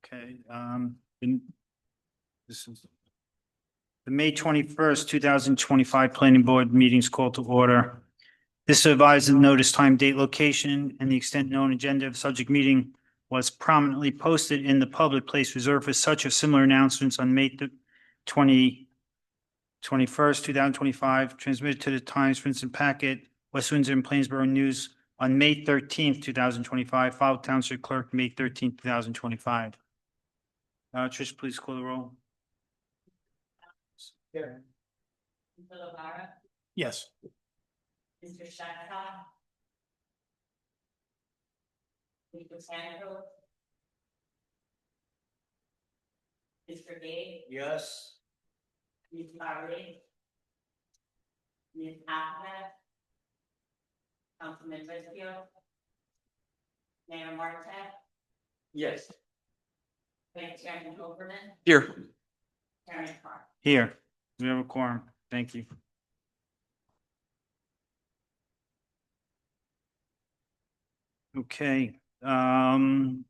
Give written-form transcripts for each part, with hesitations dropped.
Okay, this is the May 21st, 2025 Planning Board meetings called to order. This advises notice, time, date, location, and the extent known agenda of subject meeting was prominently posted in the public place reserved for such or similar announcements on May 21st, 2025, transmitted to the Times Princeton Packet, West Windsor and Plainsboro News on May 13th, 2025, filed Township Clerk, May 13th, 2025. Trish, please call the roll. Mr. Lavara, Yes. Mr. Shattuck, Mr. Sandro, Mr. Gay, Yes. Ms. Barley, Ms. Ahmed, Councilman Rizzo, Mayor Marquette, Yes. Vice Chairman Overman, Here. Chairman Clark. Here, we have a quorum. Thank you. Okay, no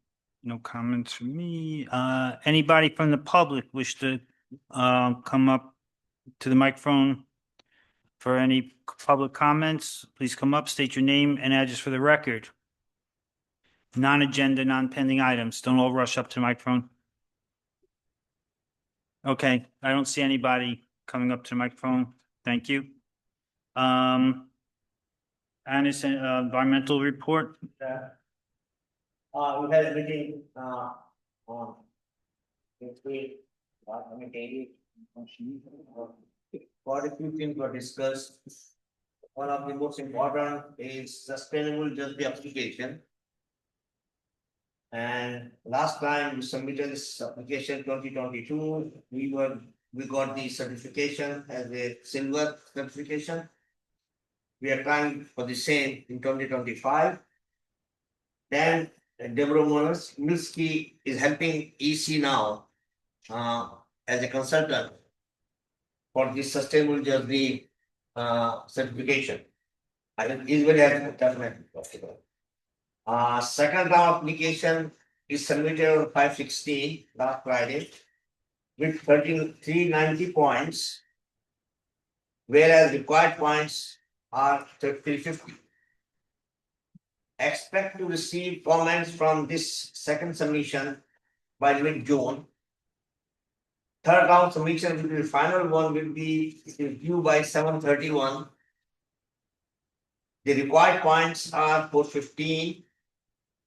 comments from me. Anybody from the public wish to come up to the microphone for any public comments? Please come up, state your name and address for the record. Non-agenda, non-pending items. Don't all rush up to the microphone. Okay, I don't see anybody coming up to the microphone. Thank you. And it's an environmental report. We had a meeting on daily. Quite a few things were discussed. One of the most important is sustainable just application. And last time we submitted this application 2022, we got the certification as a silver certification. We are trying for the same in 2025. Then Deborah Milski is helping EC now as a consultant for this sustainable journey certification. I think is very helpful, definitely. Second round application is submitted on 5/16 last Friday with 390 points, whereas required points are 350. Expect to receive comments from this second submission by mid-June. Third round submission will be the final one, will be due by 7/31. The required points are 415.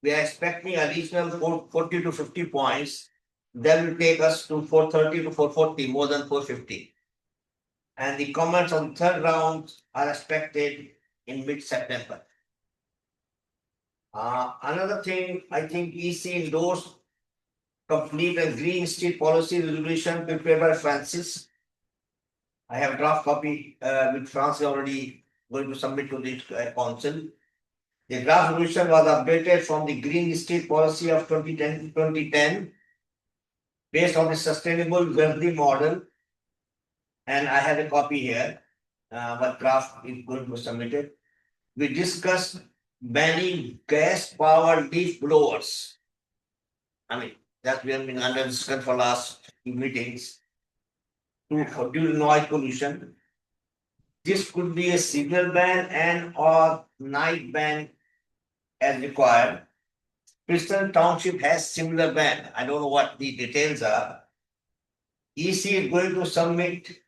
We are expecting additional 40 to 50 points. That will take us to 430 to 440, more than 450. And the comments on third round are expected in mid-September. Another thing, I think EC endorsed complete a green street policy resolution prepared by Francis. I have draft copy which Francis already going to submit to the council. The draft resolution was updated from the green street policy of 2010 based on the sustainable wealthy model. And I have a copy here, what draft is going to be submitted. We discussed banning gas-powered leaf blowers. I mean, that we have been under discussion for last few meetings to reduce noise pollution. This could be a signal ban and or night ban as required. Princeton Township has similar ban. I don't know what the details are. EC is going to submit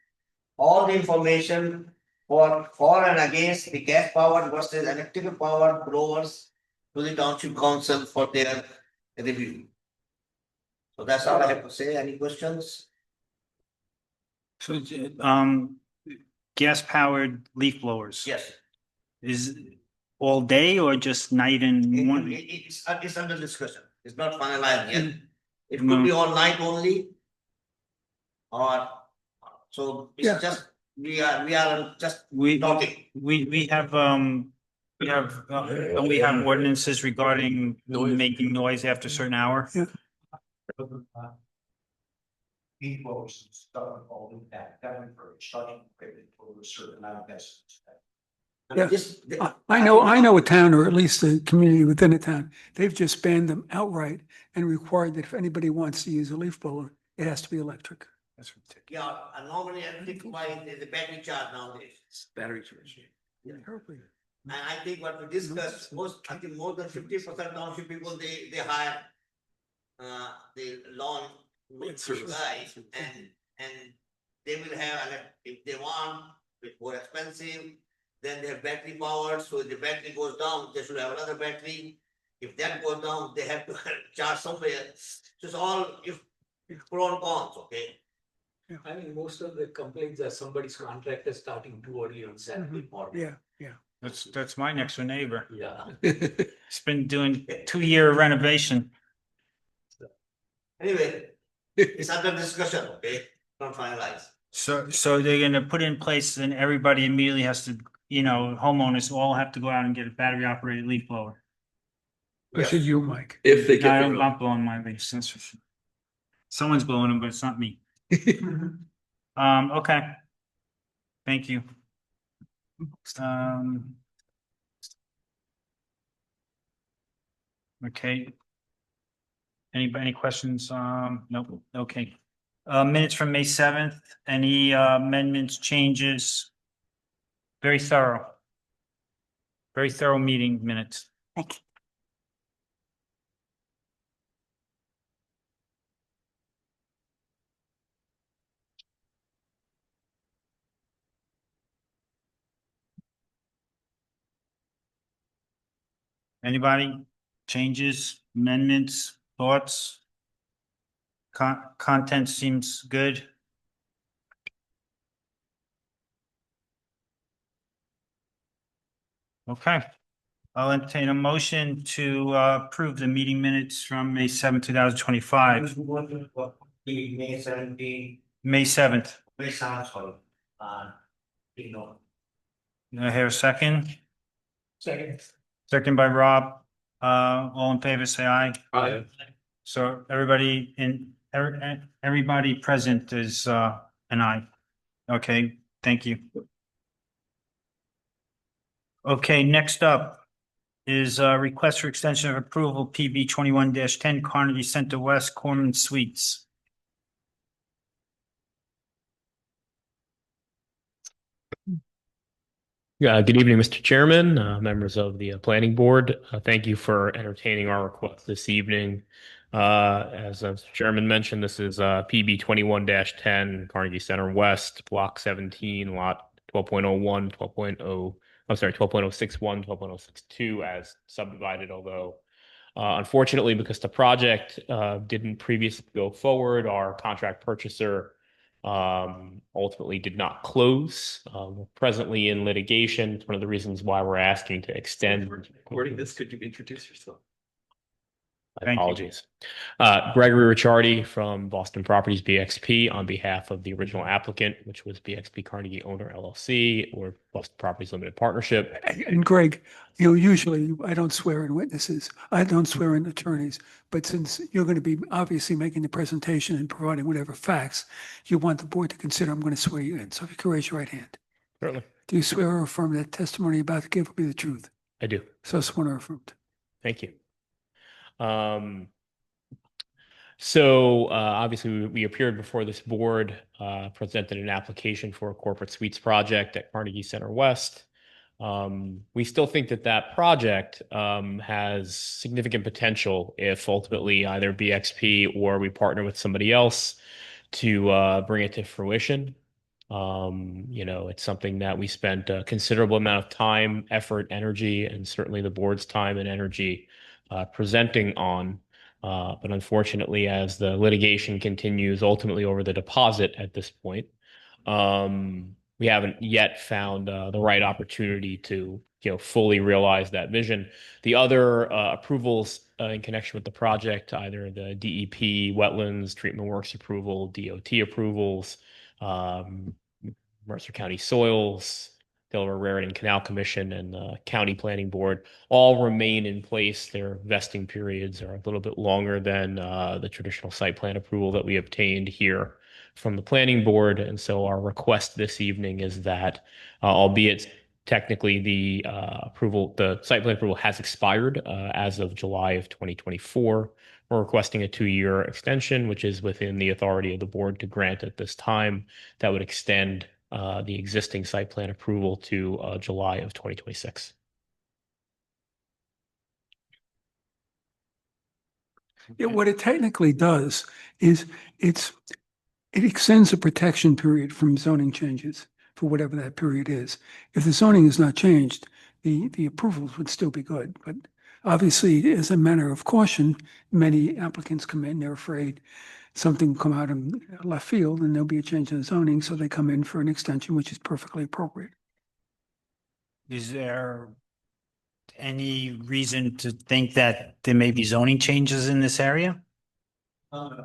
all the information for and against the gas powered versus electrical powered blowers to the township council for their review. So that's all I have to say. Any questions? So, gas powered leaf blowers. Yes. Is all day or just night and morning? It's under discussion. It's not finalized yet. It could be all night only. Or so it's just we are just talking. We have don't we have ordinances regarding making noise after a certain hour? Yeah. People stuff all in that encourage such equipment for a certain amount of distance. Yeah. This. I know a town, or at least a community within a town, they've just banned them outright and required that if anybody wants to use a leaf blower, it has to be electric. That's ridiculous. Yeah, and normally electric bike is a battery charge nowadays. Battery charge. Terribly. And I think what we discussed, I think more than 50% township people, they hire. The lawn guys and they will have, if they want, it's more expensive. Then they have battery powered, so if the battery goes down, they should have another battery. If that goes down, they have to charge somewhere. So it's all if pro and cons, okay? I mean, most of the complaints are somebody's contractor starting too early on Saturday morning. Yeah. That's my next door neighbor. Yeah. He's been doing 2-year renovation. Anyway, it's under discussion, okay? Not finalized. So they're gonna put in place and everybody immediately has to, homeowners all have to go out and get a battery operated leaf blower. Especially you, Mike. If they I get don't, the, I'm blowing my leaves, that's for sure. Someone's blowing them, but it's not me. Okay. Thank you. Okay. Any questions? Nope, okay. Minutes from May 7th, any amendments, changes? Very thorough. Very thorough meeting minutes. Thank you. Anybody? Changes, amendments, thoughts? Content seems good. Okay, I'll entertain a motion to approve the meeting minutes from May 7th, 2025. May 17, May 7th. May sounds sorry. Do I hear a second? Second. Second by Rob. All in favor, say aye. Aye. So everybody present is an aye. Okay, thank you. Okay, next up is request for extension of approval PB 21-10 Carnegie Center West Corman Suites. Good evening, Mr. Chairman, members of the Planning Board. Thank you for entertaining our request this evening. As Mr. Chairman mentioned, this is PB 21-10 Carnegie Center West, Block 17, Lot 12.01, 12.61, 12.062 as subdivided, although unfortunately, because the project didn't previously go forward, our contract purchaser ultimately did not close. We're presently in litigation. It's one of the reasons why we're asking to extend. recording this, could you introduce yourself? Thank you. Apologies. Gregory Ricciardi from Boston Properties BXP on behalf of the original applicant, which was BXP Carnegie Owner LLC or Boston Properties Limited Partnership. And Greg, usually I don't swear in witnesses. I don't swear in attorneys. But since you're going to be obviously making the presentation and providing whatever facts you want the board to consider, I'm going to swear you in. So if you could raise your right hand. Certainly. Do you swear or affirm that testimony you're about to give will be the truth? I do. So sworn or affirmed. Thank you. So obviously we appeared before this board, presented an application for a corporate suites project at Carnegie Center West. We still think that that project has significant potential if ultimately either BXP or we partner with somebody else to bring it to fruition. It's something that we spent a considerable amount of time, effort, energy, and certainly the board's time and energy presenting on. But unfortunately, as the litigation continues ultimately over the deposit at this point, we haven't yet found the right opportunity to fully realize that vision. The other approvals in connection with the project, either the DEP, wetlands, treatment works approval, DOT approvals, Mercer County Soils, Delaware Raritan Canal Commission, and the County Planning Board all remain in place. Their vesting periods are a little bit longer than the traditional site plan approval that we obtained here from the Planning Board. And so our request this evening is that, albeit Technically, the site plan approval has expired as of July of 2024. We're requesting a 2-year extension, which is within the authority of the board to grant at this time. That would extend the existing site plan approval to July of 2026. Yeah, what it technically does is it extends the protection period from zoning changes for whatever that period is. If the zoning is not changed, the approvals would still be good. But obviously, as a matter of caution, many applicants come in, they're afraid something will come out of left field and there'll be a change in the zoning, so they come in for an extension, which is perfectly appropriate. Is there any reason to think that there may be zoning changes in this area? So,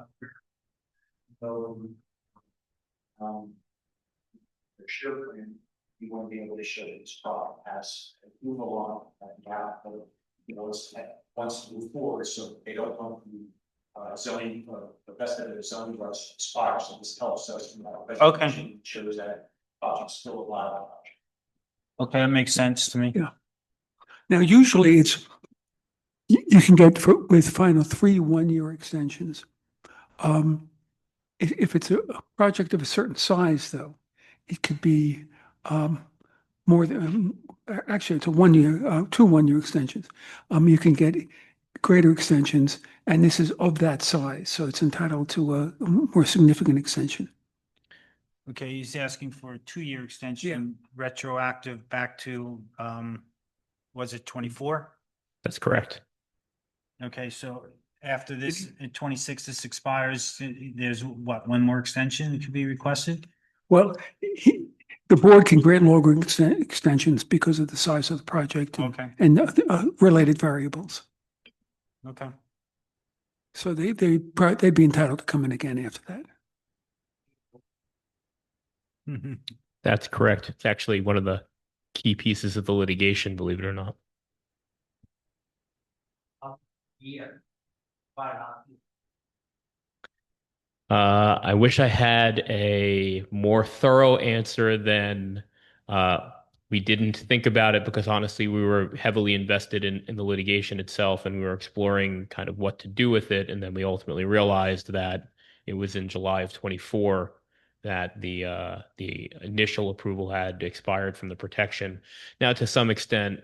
the sugar plan, you won't be able to show this product as a move along that gap, but it's wants to move forward, so they don't want the zoning, the best of the zoning was expires, so this helps us. Okay. Shows that project's still alive. Okay, that makes sense to me. Yeah. Now, usually you can get with final 3 1-year extensions. If it's a project of a certain size, though, it could be more than, actually, it's a 1-year, 2 1-year extensions. You can get greater extensions, and this is of that size, so it's entitled to a more significant extension. Okay, he's asking for a 2-year extension, retroactive back to, was it 24? That's correct. Okay, so after this, in 26, this expires, there's what, 1 more extension that could be requested? Well, the board can grant longer extensions because of the size of the project Okay, and related variables. okay. So they'd be entitled to come in again after that. That's correct. It's actually one of the key pieces of the litigation, believe it or not. Yeah. I wish I had a more thorough answer than we didn't think about it because honestly, we were heavily invested in the litigation itself and we were exploring kind of what to do with it. And then we ultimately realized that it was in July of 24 that the initial approval had expired from the protection. Now, to some extent,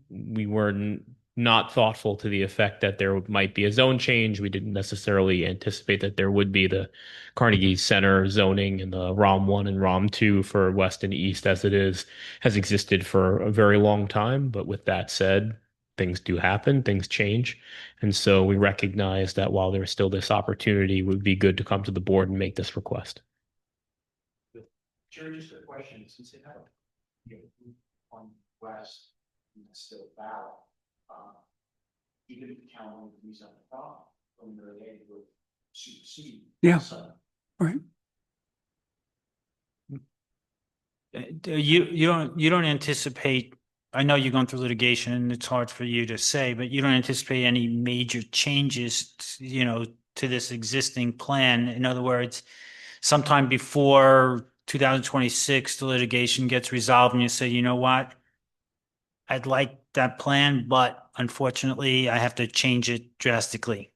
we were not thoughtful to the effect that there might be a zone change. We didn't necessarily anticipate that there would be the Carnegie Center zoning and the ROM 1 and ROM 2 for West and East as it is, has existed for a very long time. But with that said, things do happen, things change. And so we recognize that while there's still this opportunity, it would be good to come to the board and make this request. Sure, just a question, since it had on West, and it's still valid. Even if the town owns these on the problem, from the day would supersede. Yeah. So, Right. You don't anticipate, I know you're going through litigation and it's hard for you to say, but you don't anticipate any major changes, to this existing plan. In other words, sometime before 2026, the litigation gets resolved and you say, you know what? I'd like that plan, but unfortunately, I have to change it drastically.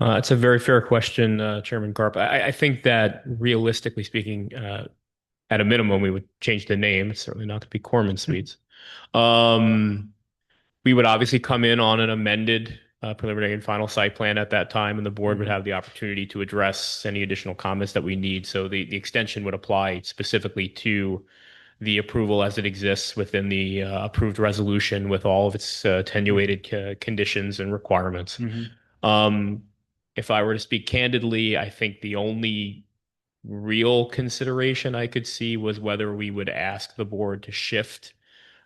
It's a very fair question, Chairman Carp. I think that realistically speaking, at a minimum, we would change the name. It's certainly not going to be Corman Suites. We would obviously come in on an amended preliminary and final site plan at that time, and the board would have the opportunity to address any additional comments that we need. So the extension would apply specifically to the approval as it exists within the approved resolution with all of its attenuated conditions and requirements. If I were to speak candidly, I think the only real consideration I could see was whether we would ask the board to shift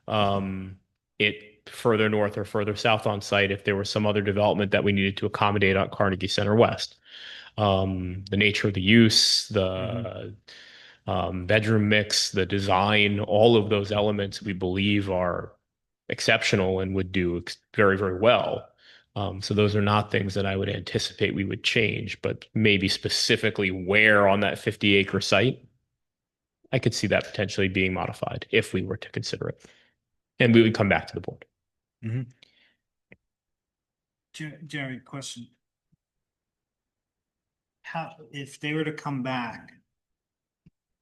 it further north or further south on site if there was some other development that we needed to accommodate on Carnegie Center West. The nature of the use, the bedroom mix, the design, all of those elements we believe are exceptional and would do very, very well. So those are not things that I would anticipate we would change, but maybe specifically where on that 50-acre site. I could see that potentially being modified if we were to consider it. And we would come back to the board. Jerry, question. How, if they were to come back,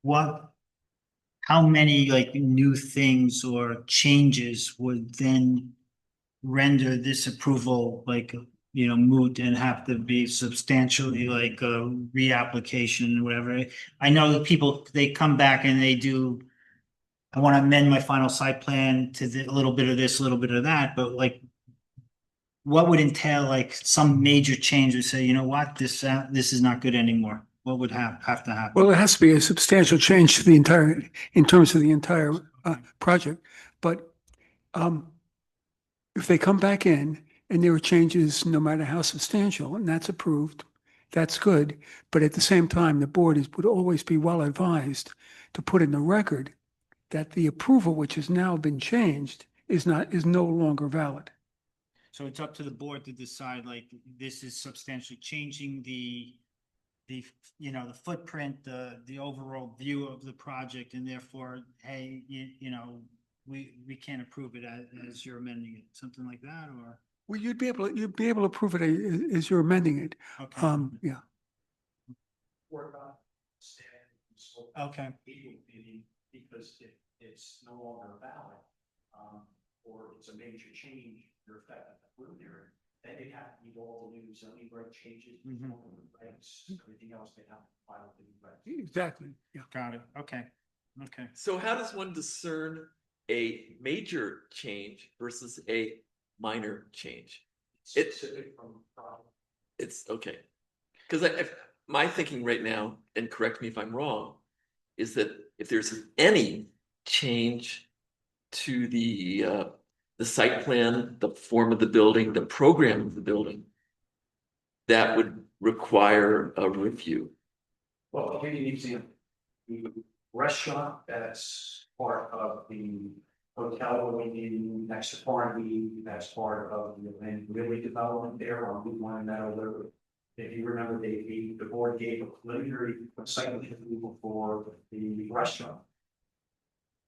how many like new things or changes would then render this approval like, moot and have to be substantially like a reapplication or whatever? I know that people, they come back and they do, I want to amend my final site plan to a little bit of this, a little bit of that, but like, what would entail like some major change or say, you know what, this is not good anymore? What would have to happen? Well, it has to be a substantial change to the entire, in terms of the entire project. But if they come back in and there are changes, no matter how substantial, and that's approved, that's good. But at the same time, the board would always be well advised to put in the record that the approval, which has now been changed, is no longer valid. So it's up to the board to decide, like, this is substantially changing the footprint, the overall view of the project, and therefore, hey, we can't approve it as you're amending it, something like that, or? Well, you'd be able to approve it as you're amending it. Okay. Yeah. Work on standing. So Okay. legal opinion, because if it's no longer valid, or it's a major change, you're affected preliminary, then they have to meet all the new zoning reg changes, Mhm. regs, everything else they have to file with the regs. Exactly. Yeah. Got it. Okay. Okay. So how does one discern a major change versus a minor change? It's Specific from the problem. It's okay. Because my thinking right now, and correct me if I'm wrong, is that if there's any change to the site plan, the form of the building, the program of the building, that would require a review. Well, I'll give you an example. The restaurant that's part of the hotel going in next to Carnegie, that's part of the land really development there on Route 1 Meadow River. If you remember, the board gave a preliminary site approval for the restaurant.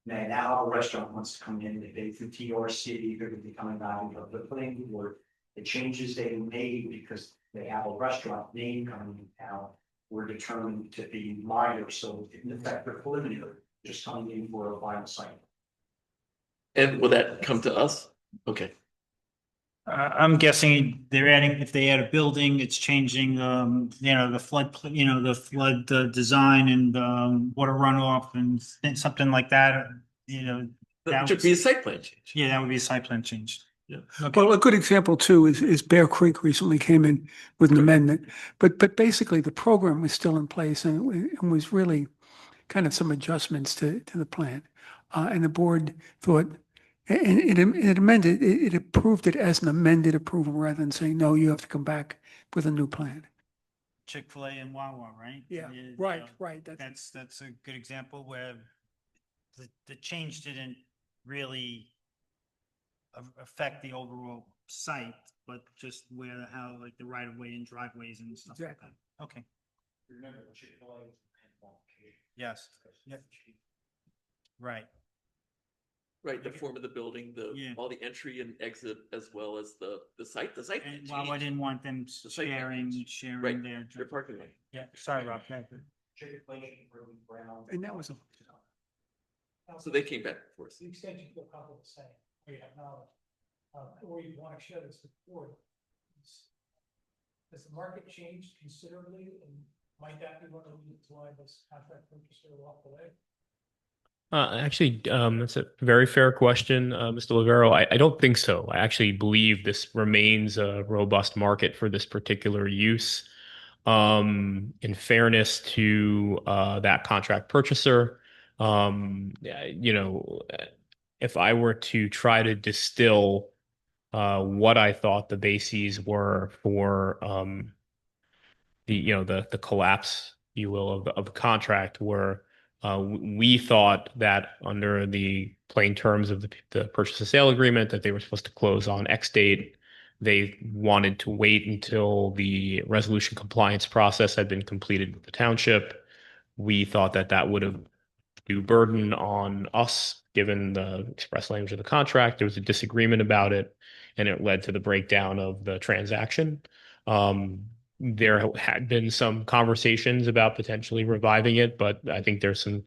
Now the restaurant wants to come in, they through TRC, they're gonna be coming back into the planning board. The changes they made because they have a restaurant name coming in town were determined to be minor, so in effect, they're preliminary, just coming in for a final site. And will that come to us? Okay. I'm guessing they're adding, if they add a building, it's changing, the flood, design and, water runoff and something like that, That should be a site plan change. yeah, that would be a site plan change. Yeah. Well, a good example too is Bear Creek recently came in with an amendment, but basically the program was still in place and was really kind of some adjustments to the plan. And the board thought, and it amended, it approved it as an amended approval rather than saying, no, you have to come back with a new plan. Chick-fil-A and Wawa, right? Yeah, You right, know, right. That's a good example where the change didn't really affect the overall site, but just how like the right of way and driveways and stuff like Exactly. that. Okay. Remember, Chick-fil-A is a modification. Yes. Yeah. Right. Right, the form of the building, Yeah. all the entry and exit, as well as the site plan And Wawa change. didn't want them site plan sharing Right, their. their parking lot. Yeah, sorry, Rob. Yeah. Chick-fil-A, really brown. And that was a- So they came back for us. The extent you feel comfortable saying, or you have knowledge, or you want to share this with the board. Has the market changed considerably, and might that be one of the reasons why this contract purchaser walked away? Actually, that's a very fair question, Mr. Lavero. I don't think so. I actually believe this remains a robust market for this particular use. In fairness to that contract purchaser, if I were to try to distill what I thought the bases were for the collapse, you will, of the contract, where we thought that under the plain terms of the purchase and sale agreement that they were supposed to close on X date. They wanted to wait until the resolution compliance process had been completed with the township. We thought that would have due burden on us, given the express language of the contract. There was a disagreement about it, and it led to the breakdown of the transaction. There had been some conversations about potentially reviving it, but I think there's some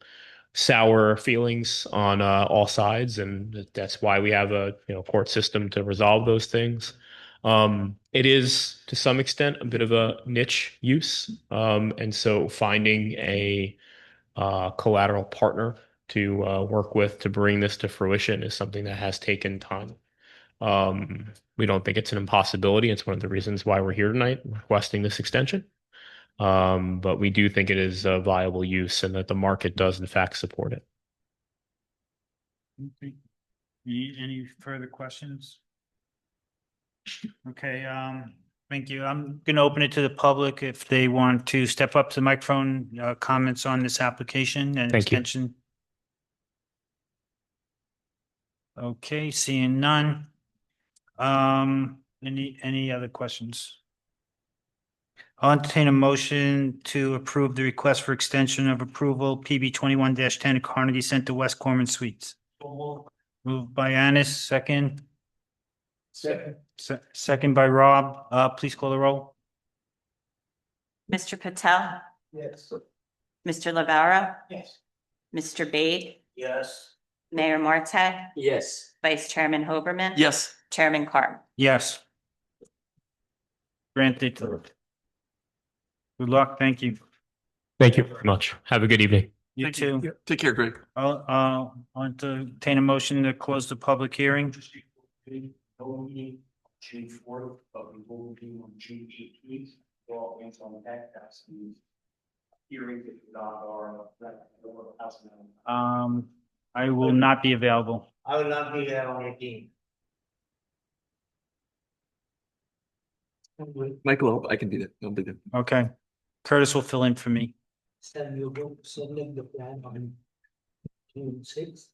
sour feelings on all sides, and that's why we have a court system to resolve those things. It is to some extent a bit of a niche use, and so finding a collateral partner to work with to bring this to fruition is something that has taken time. We don't think it's an impossibility. It's one of the reasons why we're here tonight requesting this extension. But we do think it is a viable use and that the market does in fact support it. Okay. Any further questions? Okay, thank you. I'm gonna open it to the public if they want to step up to the microphone, comments on this application and Thank you. extension. Okay, seeing none. Any other questions? I'll entertain a motion to approve the request for extension of approval PB 21-10 Carnegie Center West Corman Suites. Moved by Anis, second. Second by Rob. Please call the roll. Mr. Patel, Yes. Mr. Lavara, Yes. Mr. Bade, Yes. Mayor Marte, Yes. Vice Chairman Hoberman. Yes. Chairman Carr. Yes. Granted. Good luck. Thank you. Thank you very much. Have a good evening. You too. Take care, Greg. I'll entertain a motion to close the public hearing. No meeting June 4th, but we will be on June 18th. All hands on deck. That's the hearing that we got our house now. I will not be available. I will not be here on 18. Michael, I can be there. I'll be there. Okay. Curtis will fill in for me. Sam, you go submit the plan on June 6th.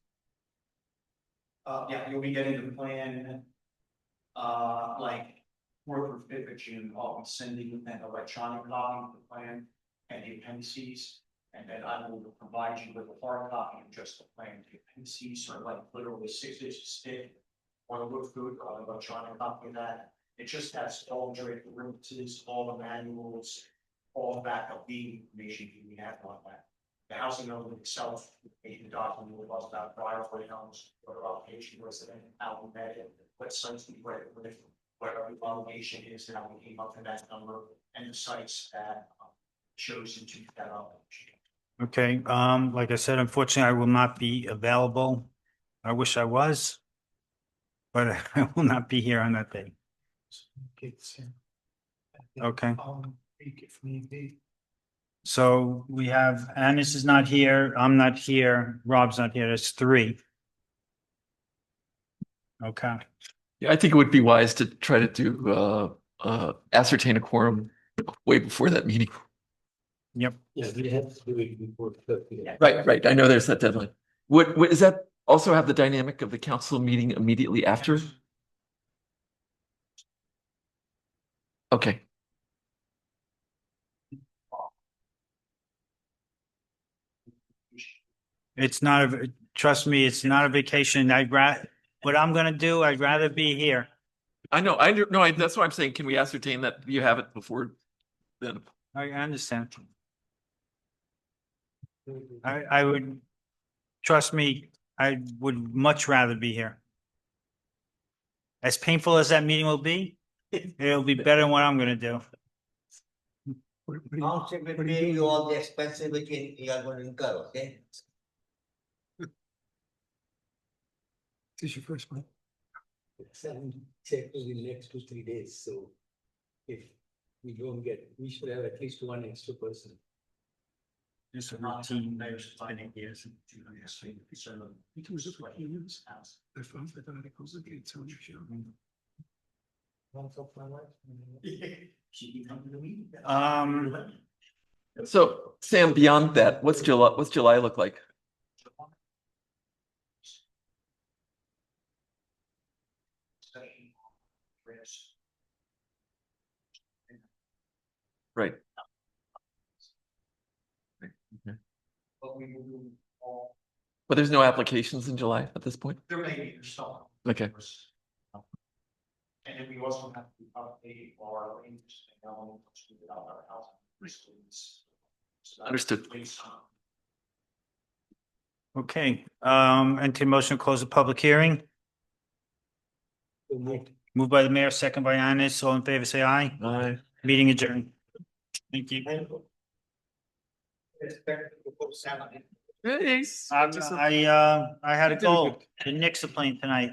Yeah, you'll be getting the plan. Like 4th or 5th of June, I'll be sending an electronic copy of the plan and the appendices. And then I will provide you with a hard copy of just the plan. The appendices are like literally 6 inches thick. Or look through an electronic copy of that. It just has all the derivatives, all the manuals, all the backup lead information we have on that. The housing element itself, the document was about driveway homes, what obligation resident, how we met it, what sites we read with, what our obligation is, and how we came up to that number, and the sites that shows into that obligation. Okay, like I said, unfortunately, I will not be available. I wish I was. But I will not be here on that day. Okay. If need be. So we have, Anis is not here, I'm not here, Rob's not here, that's three. Okay, Yeah, I think it would be wise to try to do ascertain a quorum way before that meeting. yep. Yeah, we have to do it before 30. Right. I know there's that deadline. What does that also have the dynamic of the council meeting immediately after? Okay. It's not, trust me, it's not a vacation. What I'm gonna do, I'd rather be here. I know. That's why I'm saying, can we ascertain that you have it before then? I understand. I would, trust me, I would much rather be here. As painful as that meeting will be, it'll be better than what I'm gonna do. Township will pay you all the expenses which you are going to incur, okay? This is your first one. Sam check in the next 2-3 days, so if we don't get, we should have at least one extra person. Just a routine, there's 8 years. It was a few years. I found that articles against on your show. Once of my life. So Sam, beyond that, what's July look like? Right. But we will do all But there's no applications in July at this point? There may be, there's some. Okay. And then we also have to update our ranges and now without our housing. Restrictions. So that Understood. makes some- Okay, entertain motion to close the public hearing. So moved. Moved by the mayor, second by Ines. All in favor, say aye. Aye. Meeting adjourned. Thank you. Thanks. I had to go. The Knicks are playing tonight.